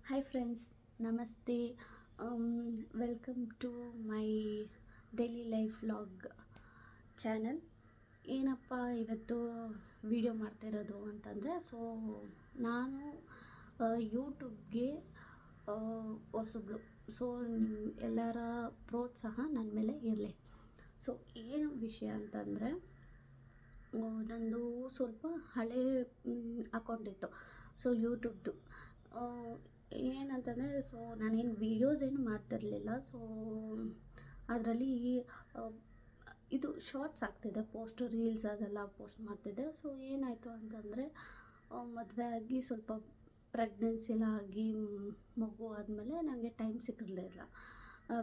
Hi friends, Namaste. Welcome to my daily life vlog channel. ಏನಪ್ಪ ಇವತ್ತು video ಮಾಡ್ತಿರೋದು ಅಂತಂದರೆ ನಾನು ಯೂಟ್ಯೂಬ್ಗೆ ಹೊಸಬ್ಳು. ಎಲ್ಲರ ಪ್ರೋತ್ಸಾಹ ನನ್ನ ಮೇಲೆ ಇರಲಿ. ಏನು ವಿಷಯ ಅಂತಂದರೆ ನಂದು ಸ್ವಲ್ಪ ಹಳೆ ಅಕೌಂಟ್ ಇತ್ತು. ಯೂಟ್ಯೂಬ್ದು ಏನಂತಂದರೆ ನಾನೇನು ವೀಡಿಯೋಸ್ ಏನು ಮಾಡ್ತಿರಲಿಲ್ಲ. ಅದರಲ್ಲಿ ಇದು ಶಾರ್ಟ್ಸ್ ಆಗ್ತಿದೆ, ರೀಲ್ಸ್ ಅದೆಲ್ಲ ಪೋಸ್ಟ್ ಮಾಡ್ತಿದ್ದೆ. ಏನಾಯಿತು ಅಂತಂದರೆ ಮದುವೆ ಆಗಿ ಸ್ವಲ್ಪ ಪ್ರೆಗ್ನೆನ್ಸಿ ಎಲ್ಲ ಆಗಿ ಮಗು ಆದಮೇಲೆ ನನಗೆ ಟೈಮ್ ಸಿಕ್ಕಿರಲಿಲ್ಲ.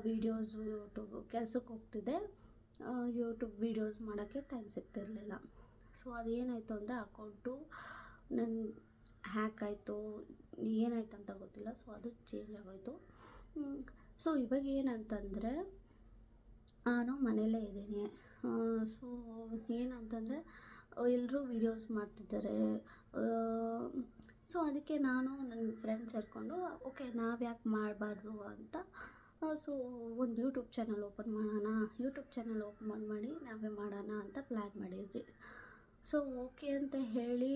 ವೀಡಿಯೋಸು ಕೆಲಸಕ್ಕೆ ಹೋಗ್ತಿದ್ದೆ, ಯೂಟ್ಯೂಬ್ ವೀಡಿಯೋಸ್ ಮಾಡೋಕ್ಕೆ ಟೈಮ್ ಸಿಗ್ತಿರಲಿಲ್ಲ. ಅದೇನಾಯಿತು ಅಂದರೆ ಅಕೌಂಟು ನನ್ನ ಹ್ಯಾಕ್ ಆಯಿತು, ಏನಾಯ್ತು ಅಂತ ಗೊತ್ತಿಲ್ಲ. ಅದು ಚೇಂಜ್ ಆಗೋಯಿತು. ಇವಾಗ ಏನಂತಂದರೆ ನಾನು ಮನೆಯಲ್ಲೇ ಇದ್ದೀನಿ. ಏನಂತಂದರೆ ಎಲ್ಲರೂ ವೀಡಿಯೋಸ್ ಮಾಡ್ತಿದ್ದಾರೆ. ಅದಕ್ಕೆ ನಾನು ನನ್ನ ಫ್ರೆಂಡ್ಸ್ ಸೇರಿಕೊಂಡು ಓಕೆ ನಾವು ಯಾಕೆ ಮಾಡಬಾರ್ದು ಅಂತ ಒಂದು ಯೂಟ್ಯೂಬ್ ಚಾನಲ್ ಓಪನ್ ಮಾಡಿ ನಾವೇ ಮಾಡೋಣ ಅಂತ ಪ್ಲ್ಯಾನ್ ಮಾಡಿದ್ವಿ. ಓಕೆ ಅಂತ ಹೇಳಿ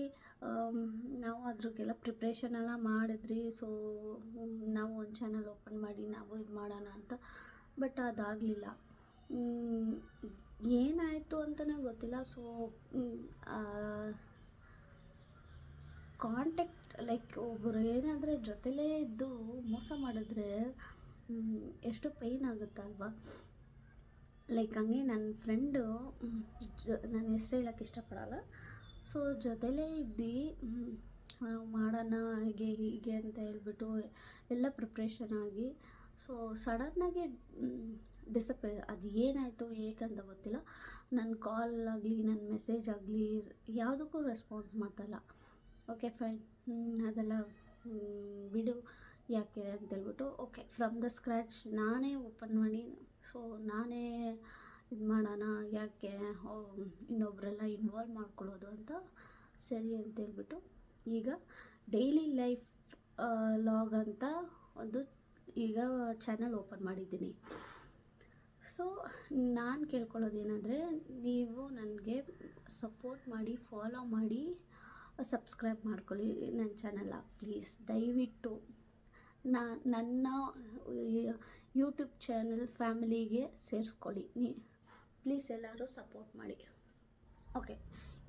ನಾವು ಅದ್ರಿಗೆಲ್ಲ ಪ್ರಿಪ್ರೇಷನ್ ಎಲ್ಲ ಮಾಡಿದ್ರಿ. ನಾವು ಒಂದು ಚಾನಲ್ ಓಪನ್ ಮಾಡಿ ನಾವು ಇದು ಮಾಡೋಣ ಅಂತ. ಬಟ್ ಅದಾಗಲಿಲ್ಲ. ಏನಾಯಿತು ಅಂತಲೇ ಗೊತ್ತಿಲ್ಲ. ಕಾಂಟ್ಯಾಕ್ಟ್ ಒಬ್ಬರು ಏನಾದರೆ ಜೊತೆಲೇ ಇದ್ದು ಮೋಸ ಮಾಡಿದ್ರೆ ಎಷ್ಟು ಪೇಯ್ನ್ ಆಗುತ್ತಲ್ವ. ಹಂಗೆ ನನ್ನ ಫ್ರೆಂಡು, ನನ್ನ ಹೆಸ್ರು ಹೇಳೋಕ್ಕೆ ಇಷ್ಟಪಡಲ್ಲ. ಜೊತೆಲೇ ಇದ್ದು ಮಾಡೋಣ ಹೀಗೆ ಅಂತ ಹೇಳ್ಬಿಟ್ಟು ಎಲ್ಲ ಪ್ರಿಪ್ರೇಷನ್ ಆಗಿ ಸಡನ್ನಾಗಿ ಡಿಸಪೇರ್. ಅದು ಏನಾಯಿತು ಏಕಂತ ಗೊತ್ತಿಲ್ಲ. ನನ್ನ ಕಾಲ್ ಆಗಲಿ ನನ್ನ ಮೆಸೇಜ್ ಆಗಲಿ ಯಾವುದಕ್ಕೂ ರೆಸ್ಪಾನ್ಸ್ ಮಾಡ್ತಾಯಿಲ್ಲ. ಓಕೆ ಫೈನ್, ಅದೆಲ್ಲ ಬಿಡು ಯಾಕೆ ಅಂತೇಳ್ಬಿಟ್ಟು ಓಕೆ ಫ್ರಮ್ ದ ಸ್ಕ್ರ್ಯಾಚ್ ನಾನೇ ಓಪನ್ ಮಾಡಿ ನಾನೇ ಇದು ಮಾಡೋಣ, ಯಾಕೆ ಇನ್ನೊಬ್ಬರೆಲ್ಲ ಇನ್ವಾಲ್ವ್ ಮಾಡ್ಕೊಳ್ಳೋದು ಅಂತ ಸರಿ ಅಂತೇಳ್ಬಿಟ್ಟು ಈಗ ಡೈಲಿ ಲೈಫ್ ಲಾಗ್ ಅಂತ ಒಂದು ಈಗ ಚಾನಲ್ ಓಪನ್ ಮಾಡಿದ್ದೀನಿ. ನಾನು ಕೇಳ್ಕೊಳ್ಳೋದೇನೆಂದರೆ ನೀವು ನನಗೆ ಸಪೋರ್ಟ್ ಮಾಡಿ, ಫಾಲೋ ಮಾಡಿ, ಸಬ್ಸ್ಕ್ರೈಬ್ ಮಾಡ್ಕೊಳ್ಳಿ ನನ್ನ ಚಾನಲ್ನ ಪ್ಲೀಸ್. ದಯವಿಟ್ಟು ನನ್ನ ಯೂಟ್ಯೂಬ್ ಚಾನಲ್ ಫ್ಯಾಮಿಲಿಗೆ ಸೇರಿಸ್ಕೊಳ್ಳಿ ಪ್ಲೀಸ್. ಎಲ್ಲರೂ ಸಪೋರ್ಟ್ ಮಾಡಿ. ಓಕೆ,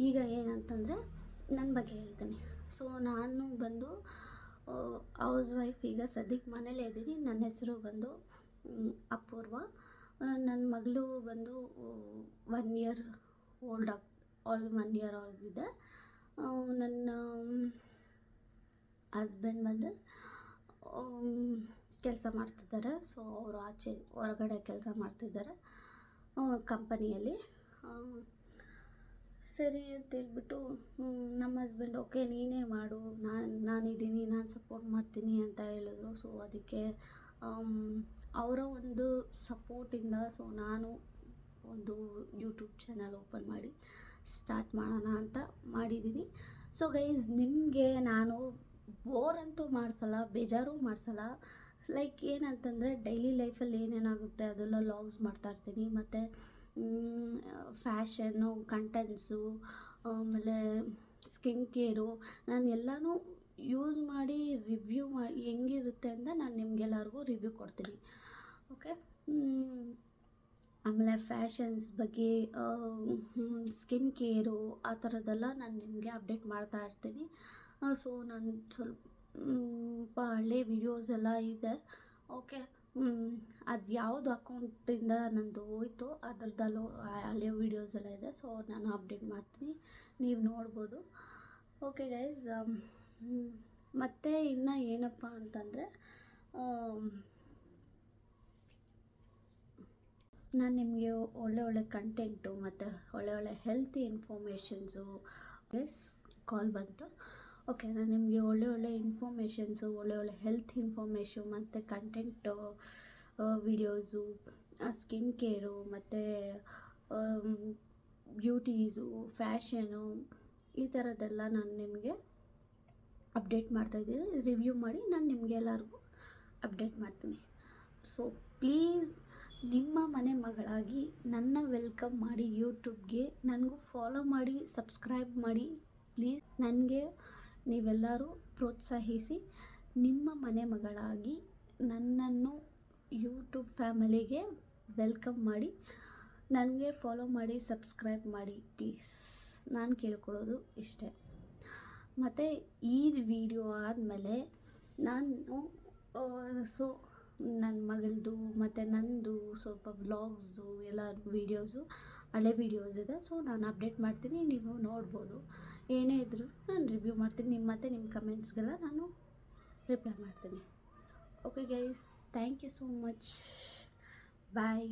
ಈಗ ಏನಂತಂದರೆ ನನ್ನ ಬಗ್ಗೆ ಹೇಳ್ತೀನಿ. ನಾನು ಬಂದು ಹೌಸ್ ವೈಫ್. ಈಗ ಸದ್ಯಕ್ಕೆ ಮನೇಲೇ ಇದ್ದೀನಿ. ನನ್ನ ಹೆಸರು ಬಂದು ಅಪೂರ್ವ. ನನ್ನ ಮಗಳು ಬಂದು 1 ಇಯರ್ ಅವಳಿಗೆ 1 ಇಯರ್ ಆಗಿದೆ. ನನ್ನ ಹಸ್ಬೆಂಡ್ ಬಂದು ಕೆಲಸ ಮಾಡ್ತಿದ್ದಾರೆ. ಅವರು ಆಚೆ ಹೊರಗಡೆ ಕೆಲಸ ಮಾಡ್ತಿದ್ದಾರೆ ಕಂಪನಿಯಲ್ಲಿ. ಸರಿ ಅಂತೇಳ್ಬಿಟ್ಟು ನಮ್ಮ ಹಸ್ಬೆಂಡ್ ಓಕೆ ನೀನೇ ಮಾಡು, ನಾನಿದ್ದೀನಿ, ನಾನು ಸಪೋರ್ಟ್ ಮಾಡ್ತೀನಿ ಅಂತ ಹೇಳಿದ್ರು. ಅದಕ್ಕೆ ಅವರ ಒಂದು ಸಪೋರ್ಟಿಂದ ನಾನು ಒಂದು ಯೂಟ್ಯೂಬ್ ಚಾನಲ್ ಓಪನ್ ಮಾಡಿ ಸ್ಟಾರ್ಟ್ ಮಾಡೋಣ ಅಂತ ಮಾಡಿದ್ದೀನಿ. ಗೈಸ್, ನಿಮಗೆ ನಾನು ಬೋರ್ ಅಂತೂ ಮಾಡಿಸಲ್ಲ, ಬೇಜಾರು ಮಾಡಿಸಲ್ಲ. ಏನಂತಂದರೆ ಡೈಲಿ ಲೈಫಲ್ಲಿ ಏನೇನಾಗುತ್ತೆ ಅದೆಲ್ಲ ಲಾಗ್ಸ್ ಮಾಡ್ತಾಯಿರ್ತೀನಿ. ಮತ್ತು ಫ್ಯಾಷನ್ನು ಕಂಟೆಂಟ್ಸು, ಆಮೇಲೆ ಸ್ಕಿನ್ ಕೇರು, ನಾನು ಎಲ್ಲನೂ ಯೂಸ್ ಮಾಡಿ ರಿವ್ಯೂ ಮಾಡಿ ಹೆಂಗಿರುತ್ತೆ ಅಂತ ನಾನು ನಿಮಗೆಲ್ಲರಿಗೂ ರಿವ್ಯೂ ಕೊಡ್ತೀನಿ. ಓಕೆ, ಆಮೇಲೆ ಫ್ಯಾಷನ್ಸ್ ಬಗ್ಗೆ, ಸ್ಕಿನ್ ಕೇರು, ಆ ಥರದ್ದೆಲ್ಲ ನಾನು ನಿಮಗೆ ಅಪ್ಡೇಟ್ ಮಾಡ್ತಾ ಇರ್ತೀನಿ. ನಾನು ಸ್ವಲ್ಪ ಹಳೆ ವೀಡಿಯೋಸ್ ಎಲ್ಲ ಇದೆ. ಓಕೆ, ಅದು ಯಾವುದು ಅಕೌಂಟಿಂದ ನಂದು ಹೋಯ್ತು ಅದರದ್ದಲ್ಲೂ ಹಳೆ ವೀಡಿಯೋಸ್ ಎಲ್ಲ ಇದೆ. ನಾನು ಅಪ್ಡೇಟ್ ಮಾಡ್ತೀನಿ, ನೀವು ನೋಡ್ಬೋದು. ಓಕೆ ಗೈಸ್, ಮತ್ತು ಇನ್ನು ಏನಪ್ಪ ಅಂತಂದರೆ ನಾನು ನಿಮಗೆ ಒಳ್ಳೆ ಕಂಟೆಂಟು ಮತ್ತು ಒಳ್ಳೆ ಹೆಲ್ತಿ ಇನ್ಫಾರ್ಮೇಷನ್ಸು ಕಾಲ್ ಬಂತು. ಓಕೆ, ನಾನು ನಿಮಗೆ ಒಳ್ಳೆ ಇನ್ಫಾರ್ಮೇಷನ್ಸು, ಒಳ್ಳೆ ಹೆಲ್ತ್ ಇನ್ಫಾರ್ಮೇಷನ್ ಮತ್ತು ಕಂಟೆಂಟು ವೀಡಿಯೋಸು, ಸ್ಕಿನ್ ಕೇರು ಮತ್ತು ಬ್ಯೂಟೀಸು, ಫ್ಯಾಷನು, ಈ ಥರದ್ದೆಲ್ಲ ನಾನು ನಿಮಗೆ ಅಪ್ಡೇಟ್ ಮಾಡ್ತಾಯಿದ್ದೀನಿ, ರಿವ್ಯೂ ಮಾಡಿ ನಾನು ನಿಮಗೆಲ್ಲರಿಗೂ ಅಪ್ಡೇಟ್ ಮಾಡ್ತೀನಿ. ಸೊ ಪ್ಲೀಸ್ ನಿಮ್ಮ ಮನೆ ಮಗಳಾಗಿ ನನ್ನ ವೆಲ್ಕಮ್ ಮಾಡಿ ಯೂಟ್ಯೂಬ್ಗೆ, ನನಗೂ ಫಾಲೋ ಮಾಡಿ, ಸಬ್ಸ್ಕ್ರೈಬ್ ಮಾಡಿ. ಪ್ಲೀಸ್ ನನಗೆ ನೀವೆಲ್ಲರೂ ಪ್ರೋತ್ಸಾಹಿಸಿ ನಿಮ್ಮ ಮನೆ ಮಗಳಾಗಿ ನನ್ನನ್ನು ಯೂಟ್ಯೂಬ್ ಫ್ಯಾಮಿಲಿಗೆ ವೆಲ್ಕಮ್ ಮಾಡಿ, ನನಗೆ ಫಾಲೋ ಮಾಡಿ, ಸಬ್ಸ್ಕ್ರೈಬ್ ಮಾಡಿ ಪ್ಲೀಸ್. ನಾನು ಕೇಳ್ಕೊಳ್ಳೋದು ಇಷ್ಟೇ. ಮತ್ತು ಈ ವಿಡಿಯೋ ಆದಮೇಲೆ ನಾನು ಸೊ ನನ್ನ ಮಗಳದು ಮತ್ತು ನನ್ನದು ಸ್ವಲ್ಪ ವ್ಲಾಗ್ಸು ಎಲ್ಲ ವೀಡಿಯೋಸು, ಹಳೆ ವೀಡಿಯೋಸ್ ಇದೆ. ಸೊ ನಾನು ಅಪ್ಡೇಟ್ ಮಾಡ್ತೀನಿ, ನೀವು ನೋಡ್ಬೋದು. ಏನೇ ಇದ್ದರೂ ನಾನು ರಿವ್ಯೂ ಮಾಡ್ತೀನಿ, ಮತ್ತು ನಿಮ್ಮ ಕಮೆಂಟ್ಸ್ಗೆಲ್ಲ ನಾನು ರಿಪ್ಲೈ ಮಾಡ್ತೀನಿ. Okay guys, thank you so much. Bye.